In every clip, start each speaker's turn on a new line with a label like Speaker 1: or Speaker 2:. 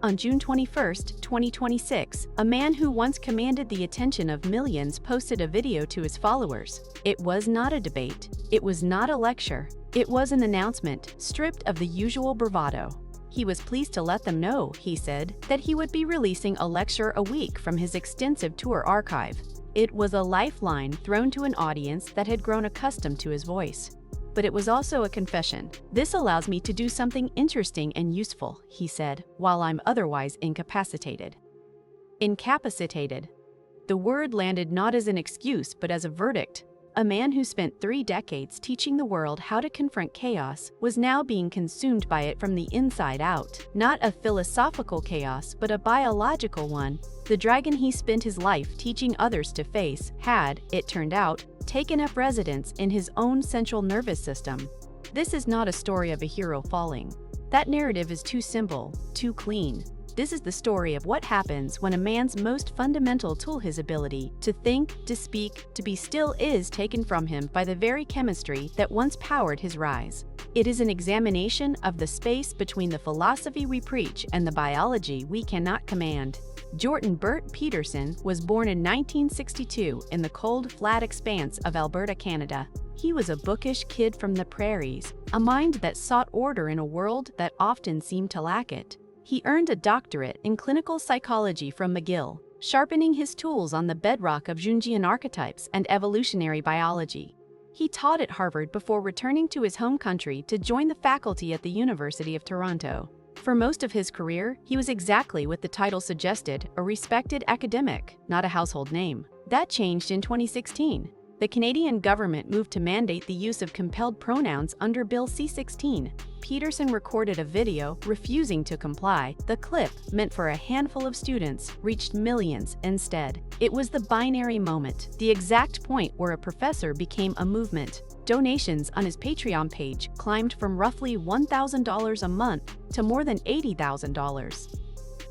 Speaker 1: On June 21, 2026, a man who once commanded the attention of millions posted a video to his followers. It was not a debate. It was not a lecture. It was an announcement, stripped of the usual bravado. He was pleased to let them know, he said, that he would be releasing a lecture a week from his extensive tour archive. It was a lifeline thrown to an audience that had grown accustomed to his voice. But it was also a confession. This allows me to do something interesting and useful, he said, while I'm otherwise incapacitated. Incapacitated. The word landed not as an excuse but as a verdict. A man who spent 3 decades teaching the world how to confront chaos was now being consumed by it from the inside out. Not a philosophical chaos, but a biological one. The dragon he spent his life teaching others to face had, it turned out, taken up residence in his own central nervous system. This is not a story of a hero falling. That narrative is too simple, too clean. This is the story of what happens when a man's most fundamental tool, his ability to think, to speak, to be still, is taken from him by the very chemistry that once powered his rise. It is an examination of the space between the philosophy we preach and the biology we cannot command. Jordan Bert Peterson was born in 1962 in the cold, flat expanse of Alberta, Canada. He was a bookish kid from the prairies, a mind that sought order in a world that often seemed to lack it. He earned a doctorate in clinical psychology from McGill, sharpening his tools on the bedrock of Jungian archetypes and evolutionary biology. He taught at Harvard before returning to his home country to join the faculty at the University of Toronto. For most of his career, he was exactly what the title suggested, a respected academic, not a household name. That changed in 2016. The Canadian government moved to mandate the use of compelled pronouns under Bill C-16. Peterson recorded a video refusing to comply. The clip, meant for a handful of students, reached millions instead. It was the binary moment, the exact point where a professor became a movement. Donations on his Patreon page climbed from roughly $1,000 a month to more than $80,000.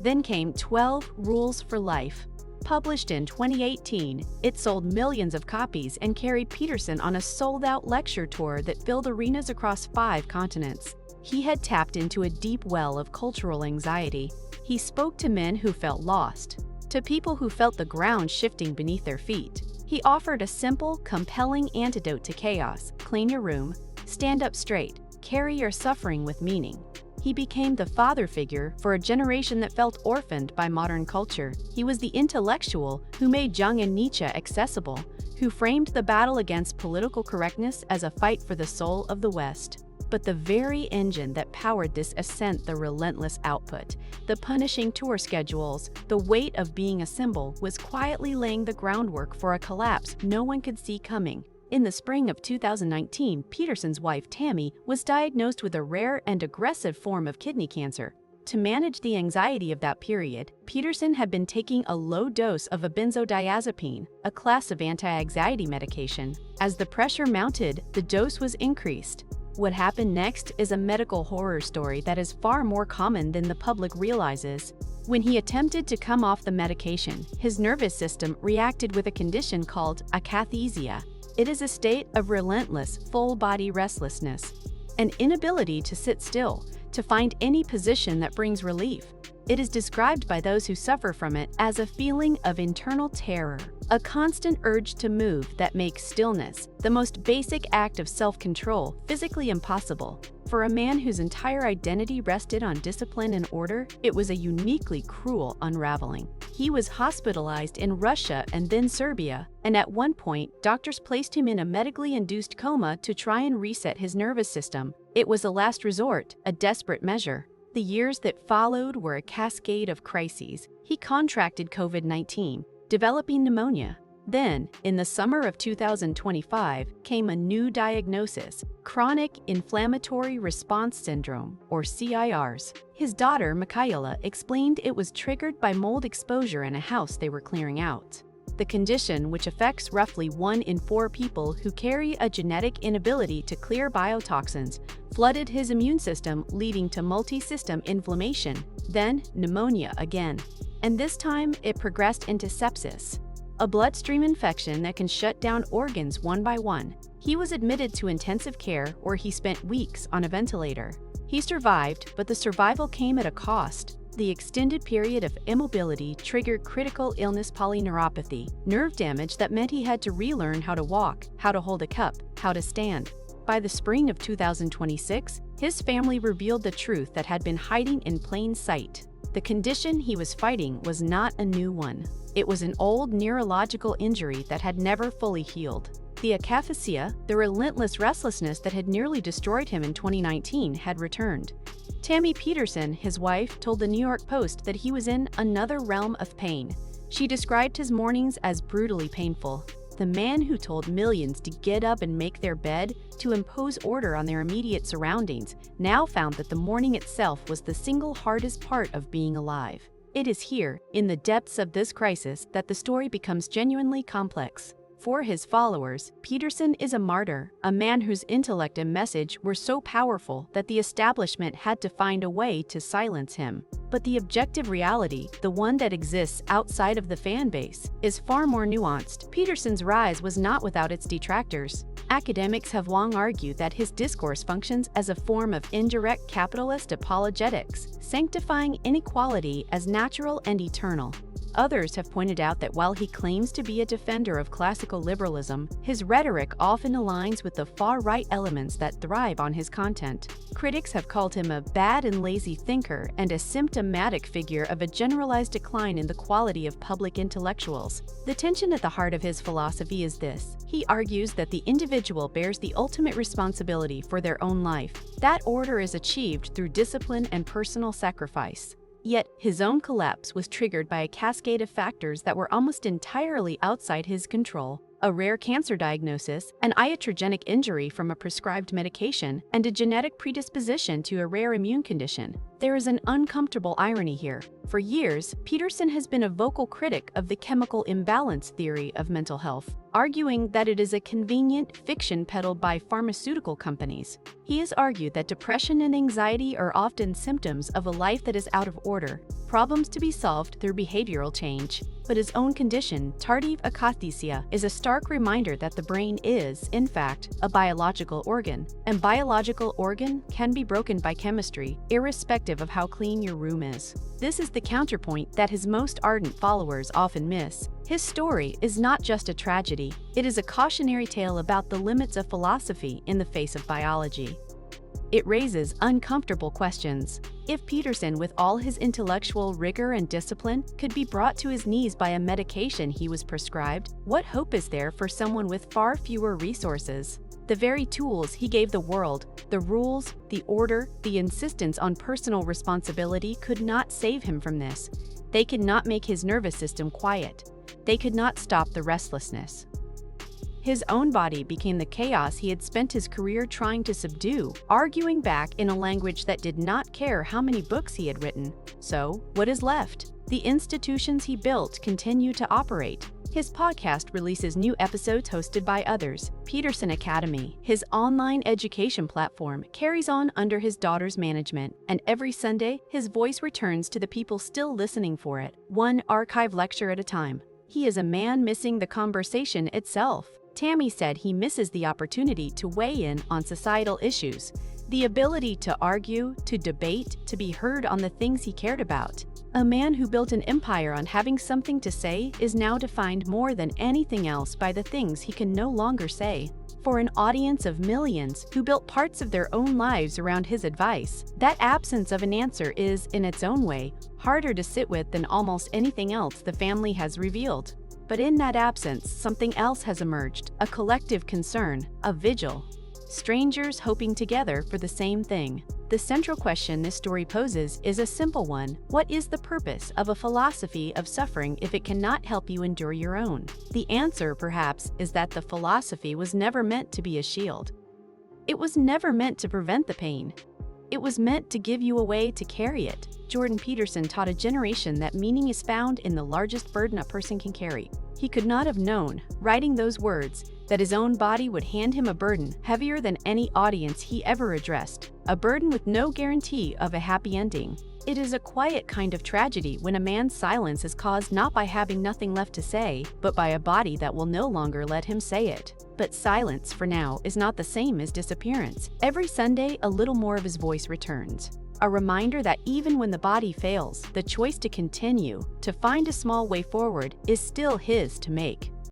Speaker 1: Then came 12 Rules for Life. Published in 2018, it sold millions of copies and carried Peterson on a sold-out lecture tour that filled arenas across 5 continents. He had tapped into a deep well of cultural anxiety. He spoke to men who felt lost, to people who felt the ground shifting beneath their feet. He offered a simple, compelling antidote to chaos: clean your room, stand up straight, carry your suffering with meaning. He became the father figure for a generation that felt orphaned by modern culture. He was the intellectual who made Jung and Nietzsche accessible, who framed the battle against political correctness as a fight for the soul of the West. But the very engine that powered this ascent, the relentless output, the punishing tour schedules, the weight of being a symbol, was quietly laying the groundwork for a collapse no one could see coming. In the spring of 2019, Peterson's wife, Tammy, was diagnosed with a rare and aggressive form of kidney cancer. To manage the anxiety of that period, Peterson had been taking a low dose of a benzodiazepine, a class of anti-anxiety medication. As the pressure mounted, the dose was increased. What happened next is a medical horror story that is far more common than the public realizes. When he attempted to come off the medication, his nervous system reacted with a condition called akathisia. It is a state of relentless, full-body restlessness, an inability to sit still, to find any position that brings relief. It is described by those who suffer from it as a feeling of internal terror, a constant urge to move that makes stillness, the most basic act of self-control, physically impossible. For a man whose entire identity rested on discipline and order, it was a uniquely cruel unraveling. He was hospitalized in Russia and then Serbia, and at one point, doctors placed him in a medically induced coma to try and reset his nervous system. It was a last resort, a desperate measure. The years that followed were a cascade of crises. He contracted COVID-19, developing pneumonia. Then, in the summer of 2025, came a new diagnosis: chronic inflammatory response syndrome, or CIRS. His daughter, Michaela, explained it was triggered by mold exposure in a house they were clearing out. The condition, which affects roughly 1 in 4 people who carry a genetic inability to clear biotoxins, flooded his immune system, leading to multi-system inflammation, then pneumonia again. And this time, it progressed into sepsis, a bloodstream infection that can shut down organs one by one. He was admitted to intensive care, where he spent weeks on a ventilator. He survived, but the survival came at a cost. The extended period of immobility triggered critical illness polyneuropathy, nerve damage that meant he had to relearn how to walk, how to hold a cup, how to stand. By the spring of 2026, his family revealed the truth that had been hiding in plain sight. The condition he was fighting was not a new one. It was an old neurological injury that had never fully healed. The akaphasia, the relentless restlessness that had nearly destroyed him in 2019, had returned. Tammy Peterson, his wife, told the New York Post that he was in another realm of pain. She described his mornings as brutally painful. The man who told millions to get up and make their bed, to impose order on their immediate surroundings, now found that the morning itself was the single hardest part of being alive. It is here, in the depths of this crisis, that the story becomes genuinely complex. For his followers, Peterson is a martyr, a man whose intellect and message were so powerful that the establishment had to find a way to silence him. But the objective reality, the one that exists outside of the fan base, is far more nuanced. Peterson's rise was not without its detractors. Academics have long argued that his discourse functions as a form of indirect capitalist apologetics, sanctifying inequality as natural and eternal. Others have pointed out that while he claims to be a defender of classical liberalism, his rhetoric often aligns with the far-right elements that thrive on his content. Critics have called him a bad and lazy thinker and a symptomatic figure of a generalized decline in the quality of public intellectuals. The tension at the heart of his philosophy is this. He argues that the individual bears the ultimate responsibility for their own life. That order is achieved through discipline and personal sacrifice. Yet, his own collapse was triggered by a cascade of factors that were almost entirely outside his control. A rare cancer diagnosis, an iatrogenic injury from a prescribed medication, and a genetic predisposition to a rare immune condition. There is an uncomfortable irony here. For years, Peterson has been a vocal critic of the chemical imbalance theory of mental health, arguing that it is a convenient fiction peddled by pharmaceutical companies. He has argued that depression and anxiety are often symptoms of a life that is out of order, problems to be solved through behavioral change. But his own condition, tardive akathisia, is a stark reminder that the brain is, in fact, a biological organ, and biological organ can be broken by chemistry, irrespective of how clean your room is. This is the counterpoint that his most ardent followers often miss. His story is not just a tragedy, it is a cautionary tale about the limits of philosophy in the face of biology. It raises uncomfortable questions. If Peterson, with all his intellectual rigor and discipline, could be brought to his knees by a medication he was prescribed, what hope is there for someone with far fewer resources? The very tools he gave the world, the rules, the order, the insistence on personal responsibility could not save him from this. They could not make his nervous system quiet. They could not stop the restlessness. His own body became the chaos he had spent his career trying to subdue, arguing back in a language that did not care how many books he had written. So, what is left? The institutions he built continue to operate. His podcast releases new episodes hosted by others. Peterson Academy, his online education platform, carries on under his daughter's management, and every Sunday, his voice returns to the people still listening for it, one archive lecture at a time. He is a man missing the conversation itself. Tammy said he misses the opportunity to weigh in on societal issues, the ability to argue, to debate, to be heard on the things he cared about. A man who built an empire on having something to say is now defined more than anything else by the things he can no longer say. For an audience of millions who built parts of their own lives around his advice, that absence of an answer is, in its own way, harder to sit with than almost anything else the family has revealed. But in that absence, something else has emerged, a collective concern, a vigil. Strangers hoping together for the same thing. The central question this story poses is a simple one. What is the purpose of a philosophy of suffering if it cannot help you endure your own? The answer, perhaps, is that the philosophy was never meant to be a shield. It was never meant to prevent the pain. It was meant to give you a way to carry it. Jordan Peterson taught a generation that meaning is found in the largest burden a person can carry. He could not have known, writing those words, that his own body would hand him a burden heavier than any audience he ever addressed, a burden with no guarantee of a happy ending. It is a quiet kind of tragedy when a man's silence is caused not by having nothing left to say, but by a body that will no longer let him say it. But silence, for now, is not the same as disappearance. Every Sunday, a little more of his voice returns. A reminder that even when the body fails, the choice to continue, to find a small way forward, is still his to make.